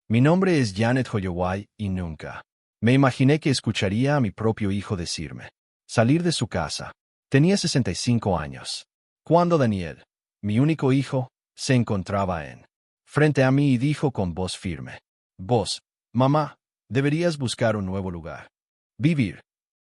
Mi nombre es Janet Hoyoway y nunca me imaginé que escucharía a mi propio hijo decirme salir de su casa. Tenía 65 años. Cuando Daniel, mi único hijo, se encontraba frente a mí y dijo con voz firme: Vos, mamá, deberías buscar un nuevo lugar. Vivir.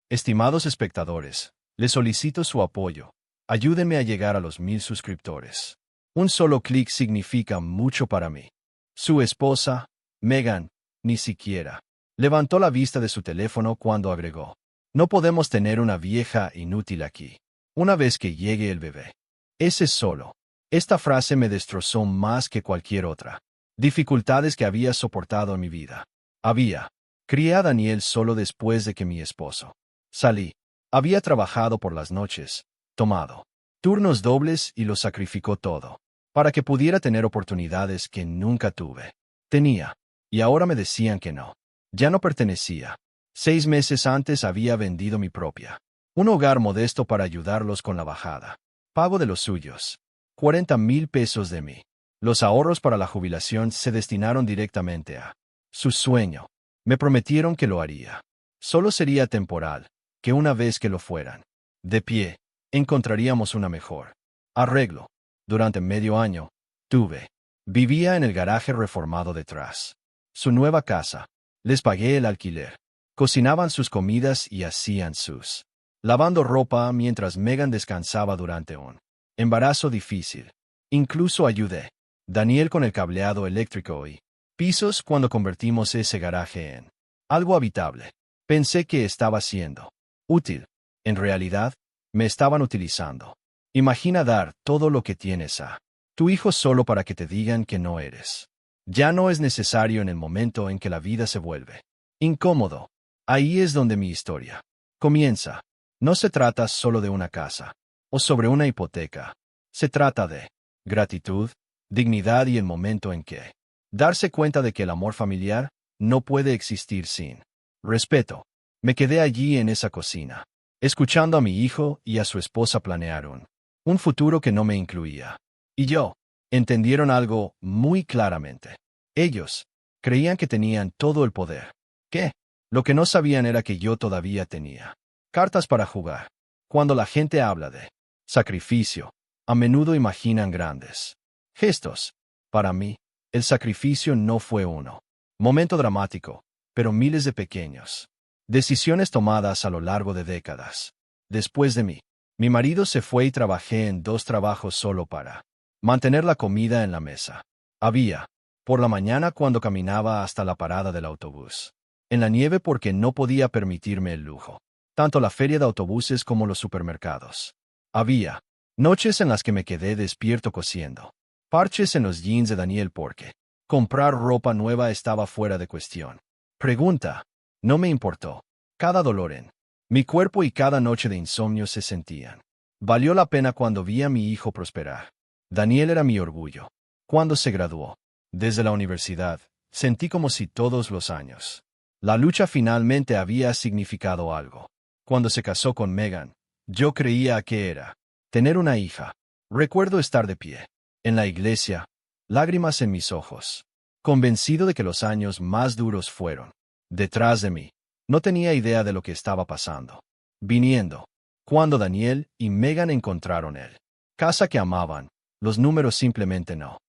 Estimados espectadores, les solicito su apoyo. Ayúdenme a llegar a los 1000 suscriptores. Un solo clic significa mucho para mí. Su esposa, Megan, ni siquiera levantó la vista de su teléfono cuando agregó: No podemos tener una vieja inútil aquí. Una vez que llegue el bebé. Ese solo. Esta frase me destrozó más que cualquier otra. Dificultades que había soportado en mi vida. Crié a Daniel solo después de que mi esposo salí. Había trabajado por las noches, tomado turnos dobles y lo sacrificó todo para que pudiera tener oportunidades que nunca tuve. Tenía. Y ahora me decían que no. Ya no pertenecía. 6 meses antes había vendido mi propia. Un hogar modesto para ayudarlos con la bajada. Pago de los suyos. 40,000 pesos de mí. Los ahorros para la jubilación se destinaron directamente a su sueño. Me prometieron que lo haría. Solo sería temporal, que una vez que lo fueran de pie, encontraríamos una mejor arreglo. Durante medio año, vivía en el garaje reformado detrás. Su nueva casa. Les pagué el alquiler. Cocinaban sus comidas y hacían sus lavando ropa mientras Megan descansaba durante un embarazo difícil. Incluso ayudé Daniel con el cableado eléctrico y pisos cuando convertimos ese garaje en algo habitable. Pensé que estaba siendo útil. En realidad, me estaban utilizando. Imagina dar todo lo que tienes a tu hijo solo para que te digan que no eres. Ya no es necesario en el momento en que la vida se vuelve incómodo. Ahí es donde mi historia comienza. No se trata solo de una casa o sobre una hipoteca. Se trata de gratitud, dignidad y el momento en que darse cuenta de que el amor familiar no puede existir sin respeto. Me quedé allí en esa cocina, escuchando a mi hijo y a su esposa planear un futuro que no me incluía. Y yo, entendieron algo muy claramente. Ellos creían que tenían todo el poder. ¿Qué? Lo que no sabían era que yo todavía tenía cartas para jugar. Cuando la gente habla de sacrificio, a menudo imaginan grandes gestos. Para mí, el sacrificio no fue uno momento dramático, pero miles de pequeños decisiones tomadas a lo largo de décadas. Después de mí, mi marido se fue y trabajé en 2 trabajos solo para mantener la comida en la mesa. Por la mañana cuando caminaba hasta la parada del autobús. En la nieve porque no podía permitirme el lujo. Tanto la feria de autobuses como los supermercados. Había noches en las que me quedé despierto cosiendo parches en los jeans de Daniel porque comprar ropa nueva estaba fuera de cuestión. Pregunta. No me importó. Cada dolor en mi cuerpo y cada noche de insomnio se sentían. Valió la pena cuando vi a mi hijo prosperar. Daniel era mi orgullo. Cuando se graduó desde la universidad, sentí como si todos los años la lucha finalmente había significado algo. Cuando se casó con Megan, yo creía que era tener una hija. Recuerdo estar de pie en la iglesia, lágrimas en mis ojos, convencido de que los años más duros fueron detrás de mí. No tenía idea de lo que estaba pasando. Cuando Daniel y Megan encontraron el casa que amaban, los números simplemente no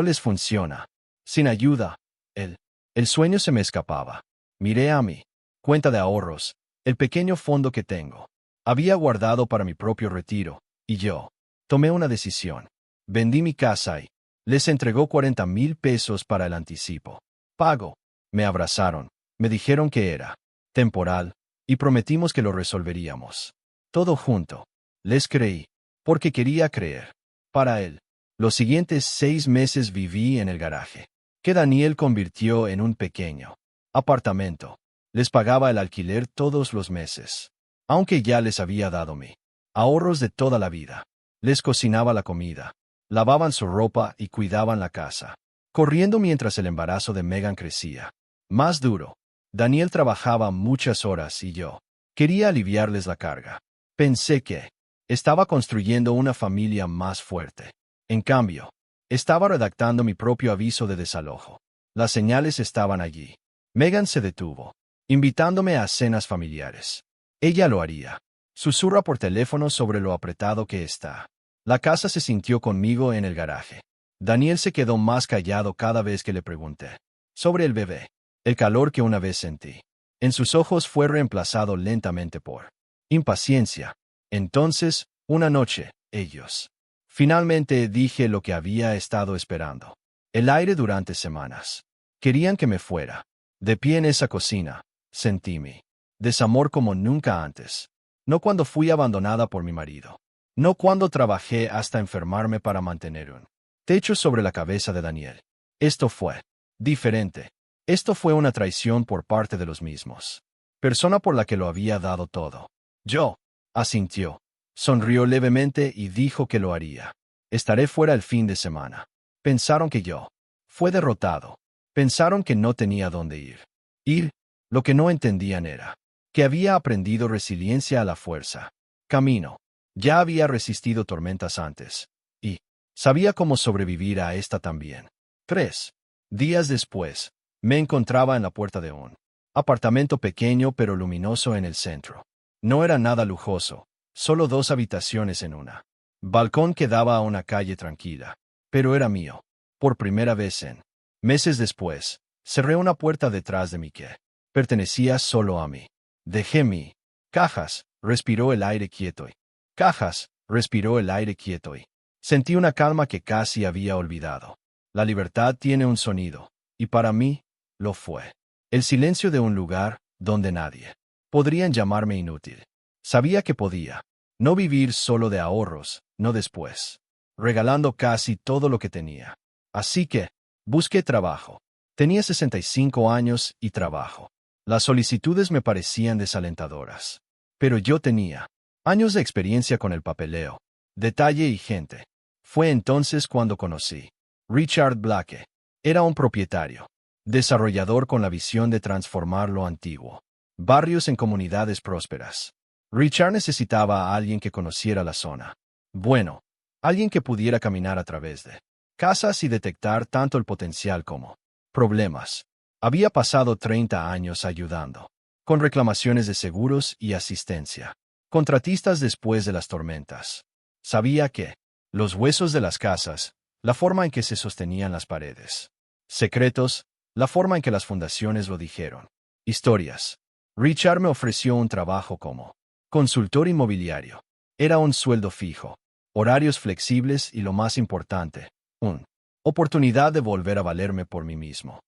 les funciona. Sin ayuda, el sueño se me escapaba. Miré a mi cuenta de ahorros, el pequeño fondo que tengo. Había guardado para mi propio retiro, y yo tomé una decisión. Vendí mi casa y les entregó 40,000 pesos para el anticipo. Pago. Me abrazaron, me dijeron que era temporal, y prometimos que lo resolveríamos. Todo junto. Les creí, porque quería creer. Para él. Los siguientes 6 meses viví en el garaje, que Daniel convirtió en un pequeño apartamento. Les pagaba el alquiler todos los meses, aunque ya les había dado mi ahorros de toda la vida. Les cocinaba la comida, lavaban su ropa y cuidaban la casa, corriendo mientras el embarazo de Megan crecía más duro. Daniel trabajaba muchas horas y yo quería aliviarles la carga. Pensé que estaba construyendo una familia más fuerte. En cambio, estaba redactando mi propio aviso de desalojo. Las señales estaban allí. Megan se detuvo, invitándome a cenas familiares. Ella lo haría. Susurra por teléfono sobre lo apretado que está. La casa se sintió conmigo en el garaje. Daniel se quedó más callado cada vez que le pregunté sobre el bebé. El calor que una vez sentí en sus ojos fue reemplazado lentamente por impaciencia. Entonces, una noche, ellos. Finalmente dije lo que había estado esperando. El aire durante semanas. Querían que me fuera. De pie en esa cocina, sentí mi desamor como nunca antes. No cuando fui abandonada por mi marido. No cuando trabajé hasta enfermarme para mantener un techo sobre la cabeza de Daniel. Esto fue diferente. Esto fue una traición por parte de los mismos. Persona por la que lo había dado todo. Yo. Asintió. Sonrió levemente y dijo que lo haría. Estaré fuera el fin de semana. Pensaron que yo fue derrotado. Pensaron que no tenía dónde ir. Ir. Lo que no entendían era que había aprendido resiliencia a la fuerza. Camino. Ya había resistido tormentas antes. Y sabía cómo sobrevivir a esta también. 3 días después, me encontraba en la puerta de un apartamento pequeño pero luminoso en el centro. No era nada lujoso, solo 2 habitaciones en una balcón que daba a una calle tranquila. Pero era mío. Por primera vez en meses después, cerré una puerta detrás de mí que pertenecía solo a mí. Dejé mi cajas, respiró el aire quieto y cajas, respiró el aire quieto y sentí una calma que casi había olvidado. La libertad tiene un sonido, y para mí, lo fue. El silencio de un lugar donde nadie. Podrían llamarme inútil. Sabía que podía. No vivir solo de ahorros, no después. Regalando casi todo lo que tenía. Así que, busqué trabajo. Tenía 65 años y trabajo. Las solicitudes me parecían desalentadoras. Pero yo tenía años de experiencia con el papeleo, detalle y gente. Fue entonces cuando conocí Richard Blake. Era un propietario, desarrollador con la visión de transformar lo antiguo. Barrios en comunidades prósperas. Richard necesitaba a alguien que conociera la zona. Bueno, alguien que pudiera caminar a través de casas y detectar tanto el potencial como problemas. Había pasado 30 años ayudando, con reclamaciones de seguros y asistencia. Contratistas después de las tormentas. Sabía que los huesos de las casas, la forma en que se sostenían las paredes. Secretos, la forma en que las fundaciones lo dijeron. Historias. Richard me ofreció un trabajo como consultor inmobiliario. Era un sueldo fijo, horarios flexibles y lo más importante, una oportunidad de volver a valerme por mí mismo.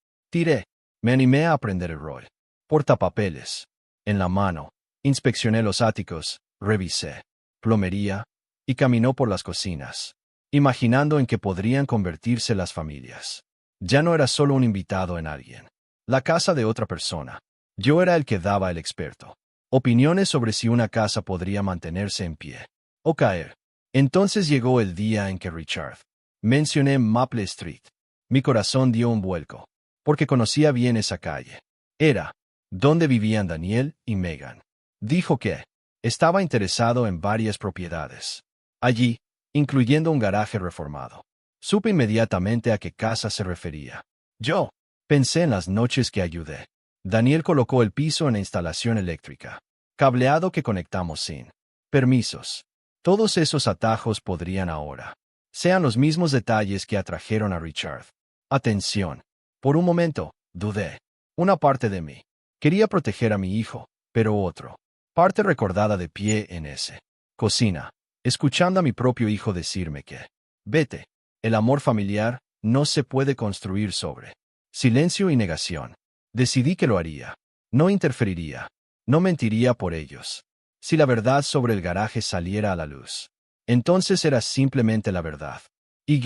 Me animé a aprender el rol. Portapapeles. En la mano. Inspeccioné los áticos, revisé plomería y caminó por las cocinas, imaginando en qué podrían convertirse las familias. Ya no era solo un invitado en alguien. La casa de otra persona. Yo era el que daba el experto. Opiniones sobre si una casa podría mantenerse en pie o caer. Entonces llegó el día en que Richard mencioné Maple Street. Mi corazón dio un vuelco, porque conocía bien esa calle. Era donde vivían Daniel y Megan. Dijo que estaba interesado en varias propiedades. Allí, incluyendo un garaje reformado. Supe inmediatamente a qué casa se refería. Yo pensé en las noches que ayudé. Daniel colocó el piso en la instalación eléctrica. Cableado que conectamos sin permisos. Todos esos atajos podrían ahora sean los mismos detalles que atrajeron a Richard. Atención. Por un momento, dudé. Una parte de mí quería proteger a mi hijo, pero otro parte recordada de pie en ese cocina, escuchando a mi propio hijo decirme que, vete, el amor familiar no se puede construir sobre silencio y negación. Decidí que lo haría. No interferiría. No mentiría por ellos. Si la verdad sobre el garaje saliera a la luz, entonces era simplemente la verdad. Y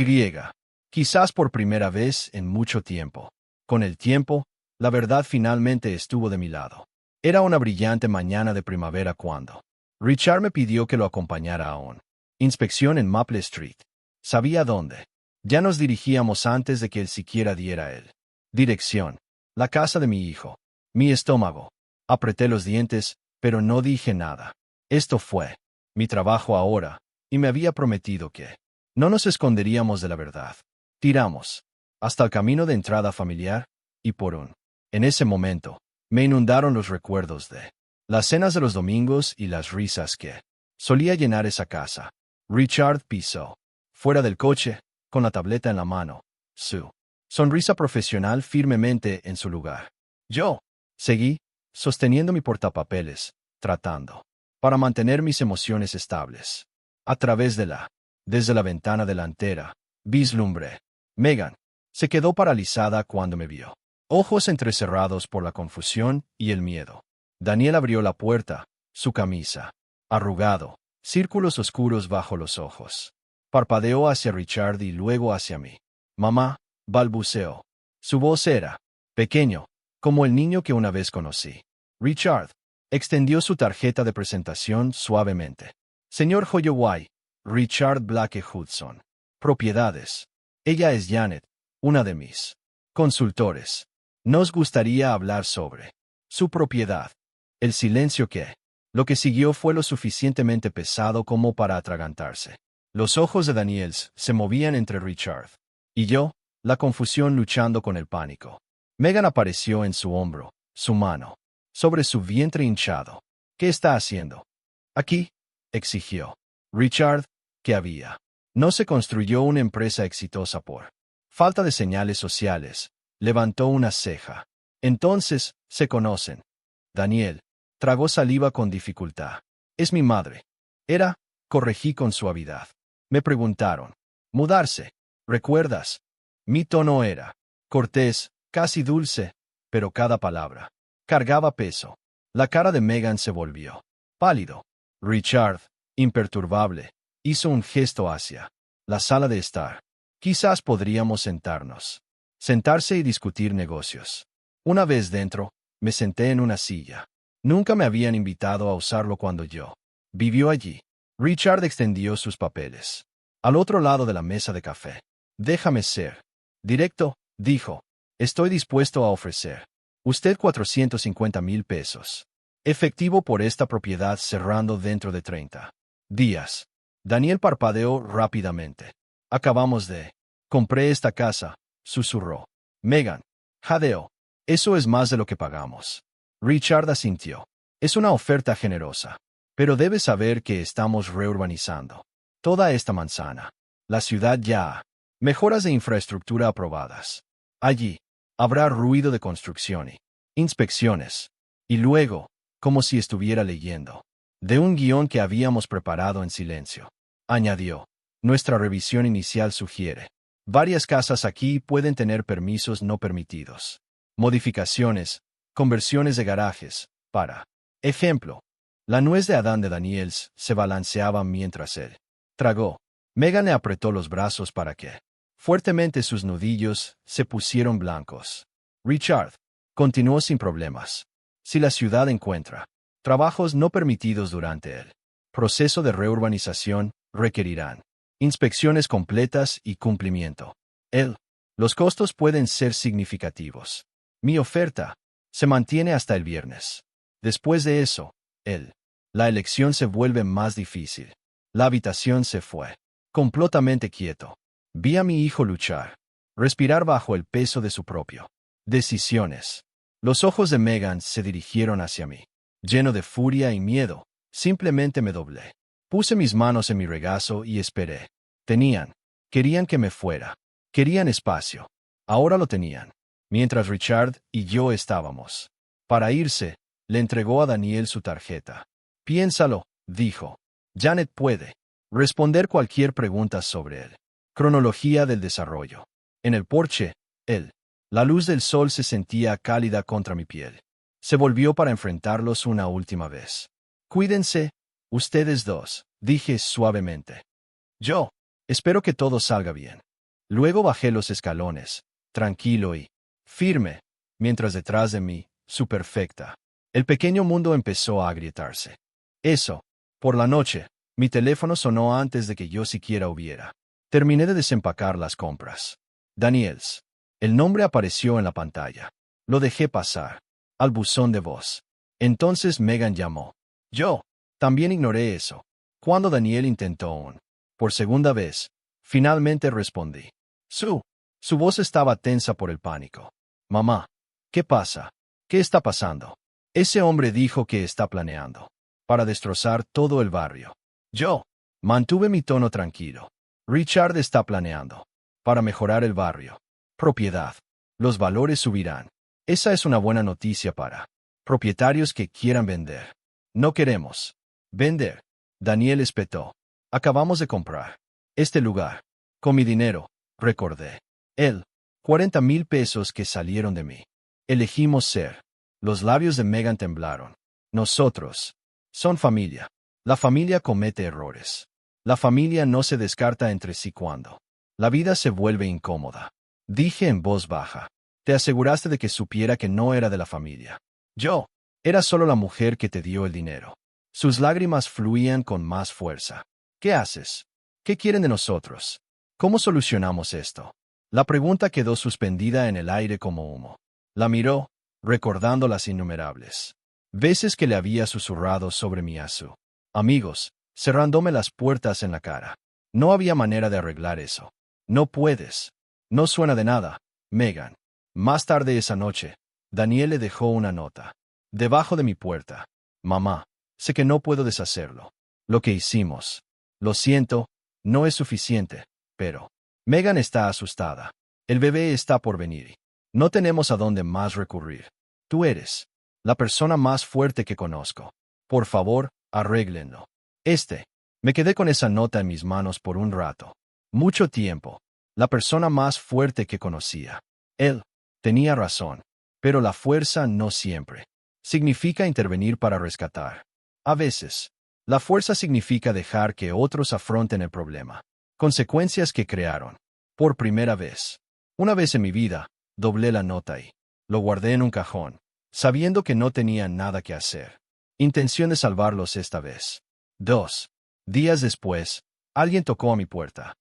quizás por primera vez en mucho tiempo. Con el tiempo, la verdad finalmente estuvo de mi lado. Era una brillante mañana de primavera cuando Richard me pidió que lo acompañara a una inspección en Maple Street. Sabía dónde. Ya nos dirigíamos antes de que él siquiera diera el dirección. La casa de mi hijo. Mi estómago. Apreté los dientes, pero no dije nada. Esto fue mi trabajo ahora, y me había prometido que no nos esconderíamos de la verdad. Tiramos hasta el camino de entrada familiar, y por un. En ese momento, me inundaron los recuerdos de las cenas de los domingos y las risas que solía llenar esa casa. Richard pisó fuera del coche, con la tableta en la mano, su sonrisa profesional firmemente en su lugar. Yo seguí, sosteniendo mi portapapeles, tratando para mantener mis emociones estables. A través desde la ventana delantera, vislumbré. Megan se quedó paralizada cuando me vio, ojos entrecerrados por la confusión y el miedo. Daniel abrió la puerta, su camisa arrugado, círculos oscuros bajo los ojos. Parpadeó hacia Richard y luego hacia mí. Mamá, balbuceó. Su voz era pequeño, como el niño que una vez conocí. Richard extendió su tarjeta de presentación suavemente. Señor Holloway, Richard Blake Hudson. Propiedades. Ella es Janet, una de mis consultores. Nos gustaría hablar sobre su propiedad. El silencio lo que siguió fue lo suficientemente pesado como para atragantarse. Los ojos de Daniels se movían entre Richard y yo, la confusión luchando con el pánico. Megan apareció en su hombro, su mano sobre su vientre hinchado. ¿Qué está haciendo aquí?, exigió. Richard, ¿qué había? No se construyó una empresa exitosa por falta de señales sociales. Levantó una ceja. Entonces, se conocen. Daniel tragó saliva con dificultad. Es mi madre. Corregí con suavidad. Me preguntaron. Mudarse. ¿Recuerdas? Mi tono era cortés, casi dulce, pero cada palabra cargaba peso. La cara de Megan se volvió pálido. Richard, imperturbable, hizo un gesto hacia la sala de estar. Quizás podríamos sentarnos. Sentarse y discutir negocios. Una vez dentro, me senté en una silla. Nunca me habían invitado a usarlo cuando yo vivió allí. Richard extendió sus papeles al otro lado de la mesa de café. Déjame ser directo, dijo. Estoy dispuesto a ofrecer usted 450,000 pesos. Efectivo por esta propiedad cerrando dentro de 30 días. Daniel parpadeó rápidamente. Acabamos de. Compré esta casa, susurró. Megan. Jadeó. Eso es más de lo que pagamos. Richard asintió. Es una oferta generosa. Pero debes saber que estamos reurbanizando toda esta manzana. La ciudad ya ha mejoras de infraestructura aprobadas. Allí habrá ruido de construcción y inspecciones. Y luego, como si estuviera leyendo de un guión que habíamos preparado en silencio, añadió. Nuestra revisión inicial sugiere. Varias casas aquí pueden tener permisos no permitidos. Modificaciones, conversiones de garajes, para ejemplo. La nuez de Adán de Daniels se balanceaba mientras él tragó. Megan le apretó los brazos para que, fuertemente sus nudillos, se pusieron blancos. Richard continuó sin problemas. Si la ciudad encuentra trabajos no permitidos durante el proceso de reurbanización, requerirán inspecciones completas y cumplimiento. Los costos pueden ser significativos. Mi oferta se mantiene hasta el viernes. Después de eso, la elección se vuelve más difícil. La habitación se fue completamente quieto. Vi a mi hijo luchar, respirar bajo el peso de su propio decisiones. Los ojos de Megan se dirigieron hacia mí. Lleno de furia y miedo, simplemente me doblé. Puse mis manos en mi regazo y esperé. Querían que me fuera. Querían espacio. Ahora lo tenían. Mientras Richard y yo estábamos para irse, le entregó a Daniel su tarjeta. Piénsalo, dijo. Janet puede responder cualquier pregunta sobre él. Cronología del desarrollo. En el porche, la luz del sol se sentía cálida contra mi piel. Se volvió para enfrentarlos una última vez. Cuídense, ustedes dos, dije suavemente. Yo espero que todo salga bien. Luego bajé los escalones, tranquilo y firme, mientras detrás de mí, su perfecta. El pequeño mundo empezó a agrietarse. Por la noche, mi teléfono sonó antes de que yo siquiera hubiera. Terminé de desempacar las compras. Daniels. El nombre apareció en la pantalla. Lo dejé pasar. Al buzón de voz. Entonces Megan llamó. Yo también ignoré eso. Cuando Daniel intentó por segunda vez, finalmente respondí. Su voz estaba tensa por el pánico. Mamá. ¿Qué pasa? ¿Qué está pasando? Ese hombre dijo que está planeando para destrozar todo el barrio. Yo mantuve mi tono tranquilo. Richard está planeando para mejorar el barrio. Propiedad. Los valores subirán. Esa es una buena noticia para propietarios que quieran vender. No queremos vender. Daniel espetó. Acabamos de comprar este lugar. Con mi dinero, recordé. Él. 40,000 pesos que salieron de mí. Elegimos ser. Los labios de Megan temblaron. Nosotros. Son familia. La familia comete errores. La familia no se descarta entre sí cuando la vida se vuelve incómoda. Dije en voz baja. Te aseguraste de que supiera que no era de la familia. Yo. Era solo la mujer que te dio el dinero. Sus lágrimas fluían con más fuerza. ¿Qué haces? ¿Qué quieren de nosotros? ¿Cómo solucionamos esto? La pregunta quedó suspendida en el aire como humo. La miró, recordando las innumerables veces que le había susurrado sobre mi a su amigos, cerrándome las puertas en la cara. No había manera de arreglar eso. No puedes. No suena de nada, Megan. Más tarde esa noche, Daniel le dejó una nota. Debajo de mi puerta. Mamá, sé que no puedo deshacerlo. Lo que hicimos. Lo siento, no es suficiente, pero Megan está asustada. El bebé está por venir. No tenemos a dónde más recurrir. Tú eres la persona más fuerte que conozco. Por favor, arréglenlo. Me quedé con esa nota en mis manos por un rato. Mucho tiempo. La persona más fuerte que conocía. Él tenía razón. Pero la fuerza no siempre significa intervenir para rescatar. A veces, la fuerza significa dejar que otros afronten el problema. Consecuencias que crearon. Por primera vez. Una vez en mi vida, doblé la nota y lo guardé en un cajón, sabiendo que no tenía nada que hacer. Intención de salvarlos esta vez. 2 días después, alguien tocó a mi puerta.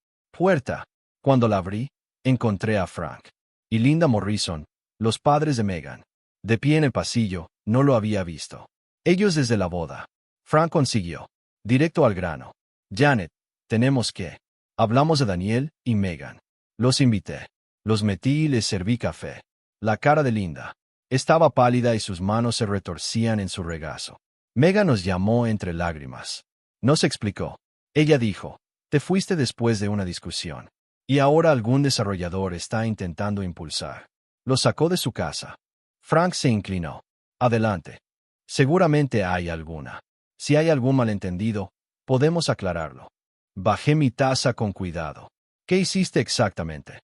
Cuando la abrí, encontré a Frank y Linda Morrison, los padres de Megan. De pie en el pasillo, no lo había visto. Ellos desde la boda. Frank consiguió. Directo al grano. Janet, tenemos que. Hablamos de Daniel y Megan. Los invité. Los metí y les serví café. La cara de Linda estaba pálida y sus manos se retorcían en su regazo. Megan nos llamó entre lágrimas. Nos explicó. Ella dijo, te fuiste después de una discusión. Y ahora algún desarrollador está intentando impulsar. Lo sacó de su casa. Frank se inclinó. Adelante. Seguramente hay alguna. Si hay algún malentendido, podemos aclararlo. Bajé mi taza con cuidado. ¿Qué hiciste exactamente?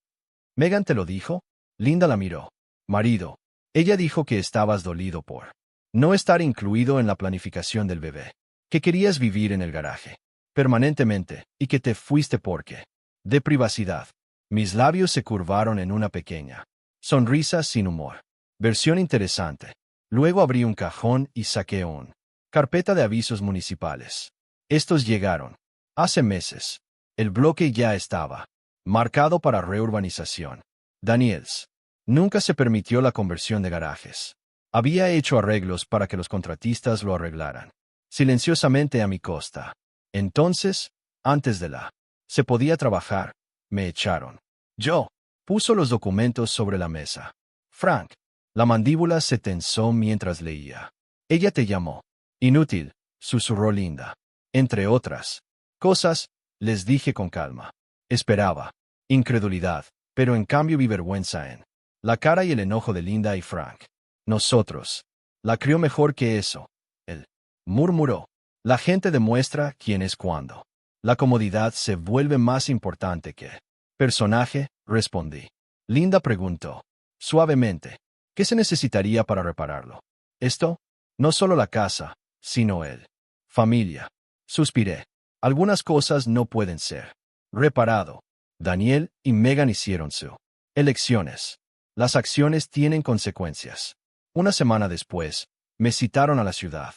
¿Megan te lo dijo? Linda la miró. Marido. Ella dijo que estabas dolido por no estar incluido en la planificación del bebé. Que querías vivir en el garaje permanentemente y que te fuiste porque de privacidad. Mis labios se curvaron en una pequeña sonrisa sin humor. Versión interesante. Luego abrí un cajón y saqué un carpeta de avisos municipales. Estos llegaron hace meses. El bloque ya estaba marcado para reurbanización. Daniels. Nunca se permitió la conversión de garajes. Había hecho arreglos para que los contratistas lo arreglaran. Silenciosamente a mi costa. Entonces, antes de la se podía trabajar, me echaron. Yo puso los documentos sobre la mesa. Frank. La mandíbula se tensó mientras leía. Ella te llamó. Inútil, susurró Linda. Entre otras cosas, les dije con calma. Esperaba incredulidad, pero en cambio vi vergüenza en la cara y el enojo de Linda y Frank. Nosotros. La crió mejor que eso. Él murmuró. La gente demuestra quién es cuando la comodidad se vuelve más importante que personaje, respondí. Linda preguntó. Suavemente. ¿Qué se necesitaría para repararlo? Esto, no solo la casa, sino él. Familia. Suspiré. Algunas cosas no pueden ser reparado. Daniel y Megan hicieron su elecciones. Las acciones tienen consecuencias. Una semana después, me citaron a la ciudad.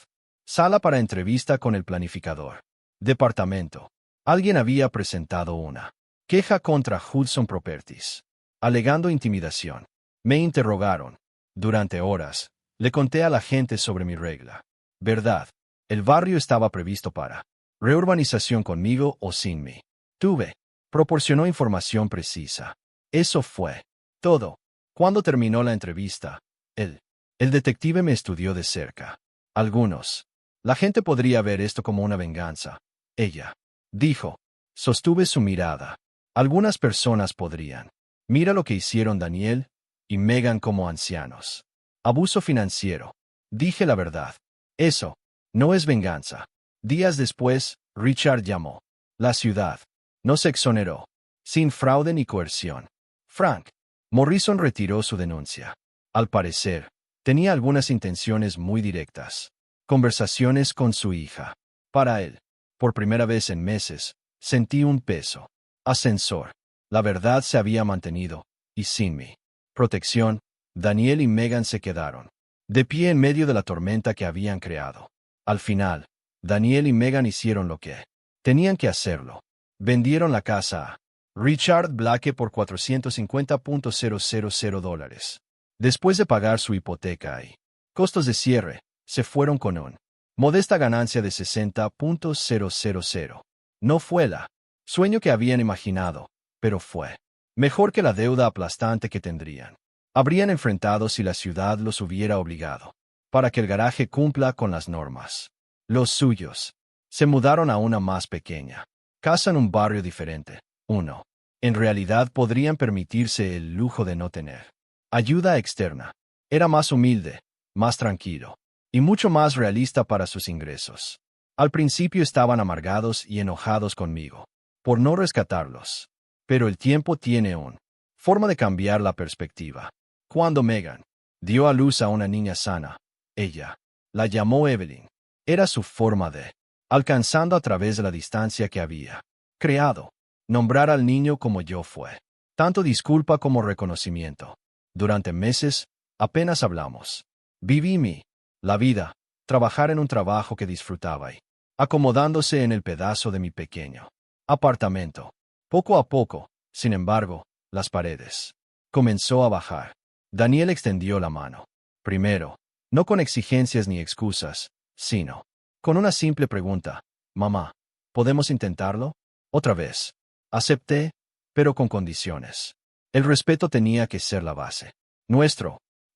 Sala para entrevista con el planificador. Departamento. Alguien había presentado una queja contra Hudson Properties, alegando intimidación. Me interrogaron. Durante horas, le conté a la gente sobre mi regla. Verdad, el barrio estaba previsto para reurbanización conmigo o sin mí. Proporcionó información precisa. Eso fue todo. Cuando terminó la entrevista, Él. El detective me estudió de cerca. Algunos. La gente podría ver esto como una venganza. Ella. Dijo. Sostuve su mirada. Algunas personas podrían. Mira lo que hicieron Daniel y Megan como ancianos. Abuso financiero. Dije la verdad. Eso. No es venganza. Días después, Richard llamó. La ciudad. No se exoneró. Sin fraude ni coerción. Frank. Morrison retiró su denuncia. Al parecer, tenía algunas intenciones muy directas. Conversaciones con su hija. Para él, por primera vez en meses, sentí un peso. Ascensor. La verdad se había mantenido, y sin mi protección, Daniel y Megan se quedaron de pie en medio de la tormenta que habían creado. Al final, Daniel y Megan hicieron lo que tenían que hacerlo. Vendieron la casa a Richard Blake por $450,000. Después de pagar su hipoteca y costos de cierre, se fueron con una modesta ganancia de $60,000. No fue la sueño que habían imaginado, pero fue mejor que la deuda aplastante que tendrían. Habrían enfrentado si la ciudad los hubiera obligado para que el garaje cumpla con las normas. Los suyos se mudaron a una más pequeña casa en un barrio diferente. Uno. En realidad podrían permitirse el lujo de no tener ayuda externa. Era más humilde, más tranquilo y mucho más realista para sus ingresos. Al principio estaban amargados y enojados conmigo por no rescatarlos. Pero el tiempo tiene una forma de cambiar la perspectiva. Cuando Megan dio a luz a una niña sana, ella la llamó Evelyn. Era su forma de, alcanzando a través de la distancia que había creado, nombrar al niño como yo fue. Tanto disculpa como reconocimiento. Durante meses, apenas hablamos. Viví la vida, trabajar en un trabajo que disfrutaba y acomodándose en el pedazo de mi pequeño apartamento. Poco a poco, sin embargo, las paredes comenzó a bajar. Daniel extendió la mano. Primero, no con exigencias ni excusas, sino con una simple pregunta. Mamá, ¿podemos intentarlo? Otra vez. Acepté, pero con condiciones. El respeto tenía que ser la base.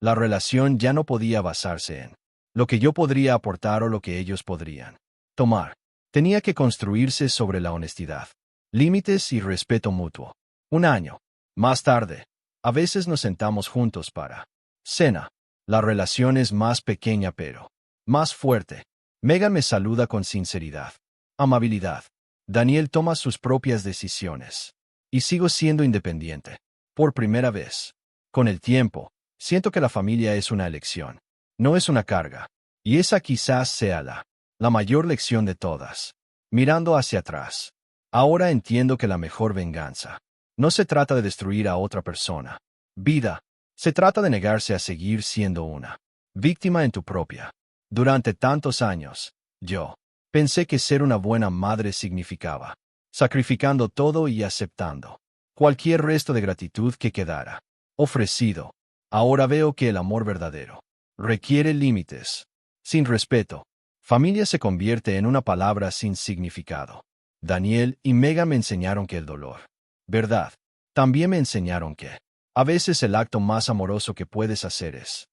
La relación ya no podía basarse en lo que yo podría aportar o lo que ellos podrían tomar. Tenía que construirse sobre la honestidad, límites y respeto mutuo. Un año más tarde, a veces nos sentamos juntos para cena. La relación es más pequeña pero más fuerte. Megan me saluda con sinceridad, amabilidad. Daniel toma sus propias decisiones. Y sigo siendo independiente. Por primera vez. Con el tiempo, siento que la familia es una elección. No es una carga. Y esa quizás sea la mayor lección de todas. Mirando hacia atrás. Ahora entiendo que la mejor venganza no se trata de destruir a otra persona. Vida. Se trata de negarse a seguir siendo una víctima en tu propia. Durante tantos años, yo pensé que ser una buena madre significaba sacrificando todo y aceptando cualquier resto de gratitud que quedara ofrecido. Ahora veo que el amor verdadero requiere límites. Sin respeto, familia se convierte en una palabra sin significado. Daniel y Megan me enseñaron que el dolor, verdad, también me enseñaron que a veces el acto más amoroso que puedes hacer es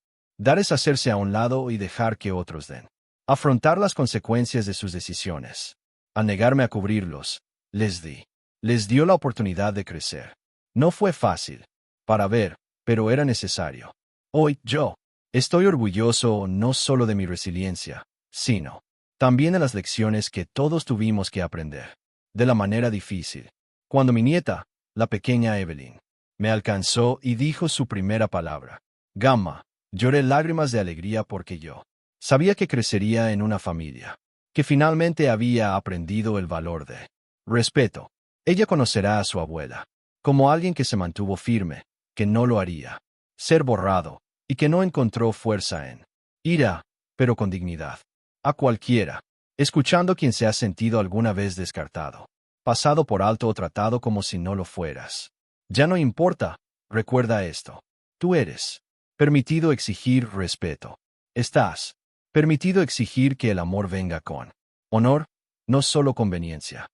hacerse a un lado y dejar que otros den. Afrontar las consecuencias de sus decisiones. Al negarme a cubrirlos, les dio la oportunidad de crecer. No fue fácil, para ver, pero era necesario. Hoy, yo estoy orgulloso no solo de mi resiliencia, sino también de las lecciones que todos tuvimos que aprender. De la manera difícil. Cuando mi nieta, la pequeña Evelyn, me alcanzó y dijo su primera palabra, Gamma, lloré lágrimas de alegría porque yo sabía que crecería en una familia, que finalmente había aprendido el valor de respeto. Ella conocerá a su abuela como alguien que se mantuvo firme, que no lo haría ser borrado, y que no encontró fuerza en ira, pero con dignidad. A cualquiera, escuchando quien se ha sentido alguna vez descartado, pasado por alto o tratado como si no lo fueras. Ya no importa, recuerda esto. Tú eres permitido exigir respeto. Estás permitido exigir que el amor venga con honor, no solo conveniencia.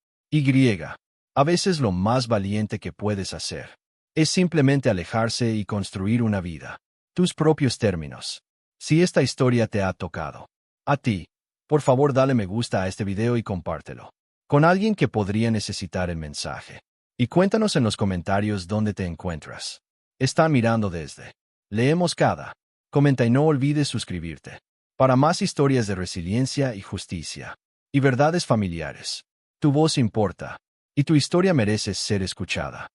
A veces lo más valiente que puedes hacer es simplemente alejarse y construir una vida tus propios términos. Si esta historia te ha tocado a ti, por favor dale me gusta a este video y compártelo con alguien que podría necesitar el mensaje. Y cuéntanos en los comentarios dónde te encuentras. Está mirando desde. Leemos cada. Comenta y no olvides suscribirte. Para más historias de resiliencia y justicia. Y verdades familiares. Tu voz importa. Y tu historia merece ser escuchada.